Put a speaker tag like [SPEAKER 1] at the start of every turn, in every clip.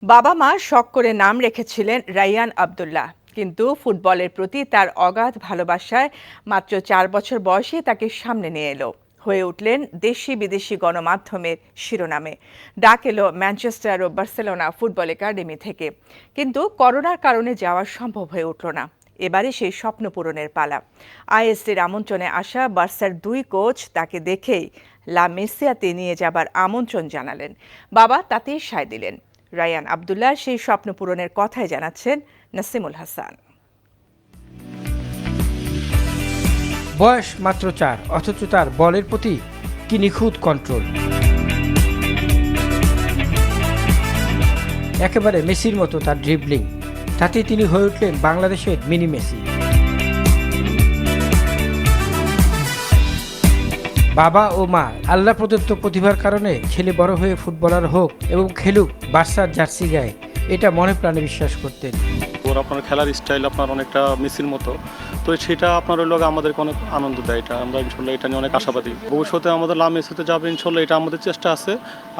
[SPEAKER 1] বাবা মা শখ করে নাম রেখেছিলেন রায়্যান আব্দুল্লাহ, কিন্তু ফুটবলের প্রতি তার অগাধ ভালোবাসায় মাত্র ৪ বছর বয়সে তাকে সামনে নিয়ে এলো, হয়ে উঠলেন দেশি বিদেশি গণমাধ্যমের শিরোনামে। ডাক এলো ম্যানচেস্টার ও বার্সেলোনা ফুটবল একাডেমি থেকে, কিন্তু করোনার কারণে যাওয়া সম্ভব হয়ে উঠল না। এবারে সেই স্বপ্ন পূরণের পালা। আইএসসির আমন্ত্রণে আসা বার্সার ২ কোচ তাকে দেখেই লা মেসিয়াতে নিয়ে যাবার আমন্ত্রণ জানালেন। বাবা তাতেই সায় দিলেন। রায়্যান আব্দুল্লাহ সেই স্বপ্ন পূরণের কথাই জানাচ্ছেন নাসিমুল হাসান।
[SPEAKER 2] বয়স মাত্র ৪, অথচ তার বলের প্রতি কি নিখুঁত কন্ট্রোল। একেবারে মেসির মতো তার ড্রিবলিং, তাতে তিনি হয়ে উঠলেন বাংলাদেশের মিনি মেসি। বাবা ও মা আল্লাহ প্রদত্ত প্রতিভার কারণে ছেলে বড় হয়ে ফুটবলার হোক এবং খেলুক বার্সার জার্সি গায়ে, এটা মনে প্রাণে বিশ্বাস করতেন।
[SPEAKER 3] ওর আপনার খেলার স্টাইল আপনার অনেকটা মেসির মতো, তো সেটা আপনার ওই লোক আমাদেরকে অনেক আনন্দ দেয়। এটা আমরা ইনশাল্লাহ এটা নিয়ে অনেক আশাবাদী। ভবিষ্যতে আমাদের লা মেসিতে যাবে ইনশাল্লাহ, এটা আমাদের চেষ্টা আছে।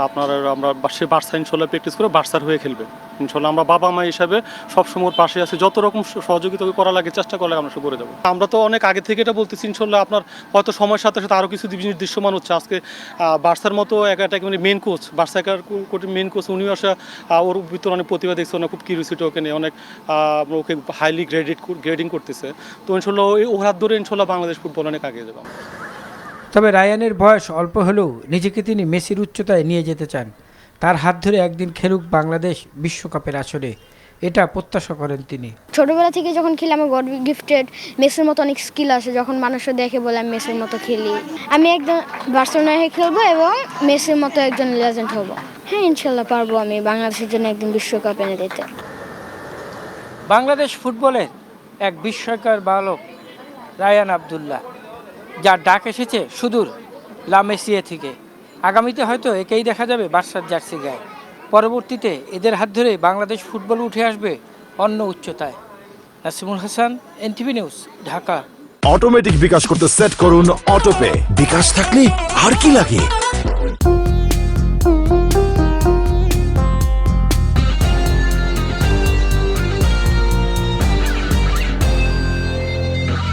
[SPEAKER 3] আপনার আমরা সে বার্সা ইনশাল্লাহ প্র্যাকটিস করে বার্সার হয়ে খেলবে ইনশাল্লাহ। আমরা বাবা মা হিসাবে সবসময় পাশে আছি, যত রকম সহযোগিতা করা লাগে চেষ্টা করলে আমরা সে করে দেবো। আমরা তো অনেক আগে থেকে এটা বলতেছি ইনশাল্লাহ। আপনার হয়তো সময়ের সাথে সাথে আরও কিছু দৃশ্যমান হচ্ছে। আজকে বার্সার মতো একটা মানে main coach, Barca main coach, উনিও আসা ওর ভিতরে অনেক প্রতিভা দেখছে, অনেক খুব কিউরিওসিটি ওকে নিয়ে অনেক ওকে হাইলি গ্রেডিং করতেছে। তো ইনশাল্লাহ ওর হাত ধরে ইনশাল্লাহ বাংলাদেশ ফুটবল অনেক আগে যাবে।
[SPEAKER 2] তবে রায়ানের বয়স অল্প হলেও নিজেকে তিনি মেসির উচ্চতায় নিয়ে যেতে চান। তার হাত ধরে একদিন খেলুক বাংলাদেশ বিশ্বকাপের আসরে, এটা প্রত্যাশা করেন তিনি।
[SPEAKER 4] ছোটবেলা থেকে যখন খেলি আমি গড গিফটেড, মেসির মতো অনেক স্কিল আছে। যখন মানুষও দেখে বলে আমি মেসির মতো খেলি, আমি একদম বার্সেলোনায় খেলবো এবং মেসির মতো একজন লেজেন্ড হব। হ্যাঁ, ইনশাল্লাহ পারবো আমি বাংলাদেশের জন্য একদিন বিশ্বকাপ এনে দিতে।
[SPEAKER 2] বাংলাদেশ ফুটবলের এক বিস্ময়কর বালক রায়্যান আব্দুল্লাহ, যার ডাক এসেছে সুদূর লা মেসিয়া থেকে। আগামীতে হয়তো একেই দেখা যাবে বার্সার জার্সি গায়ে। পরবর্তীতে এদের হাত ধরে বাংলাদেশ ফুটবল উঠে আসবে অন্য উচ্চতায়। Nasimul Hasan, NTV news, Dhaka.
[SPEAKER 5] Automatic বিকাশ করতে সেট করুন অটোপে। বিকাশ থাকলে আর কি লাগে।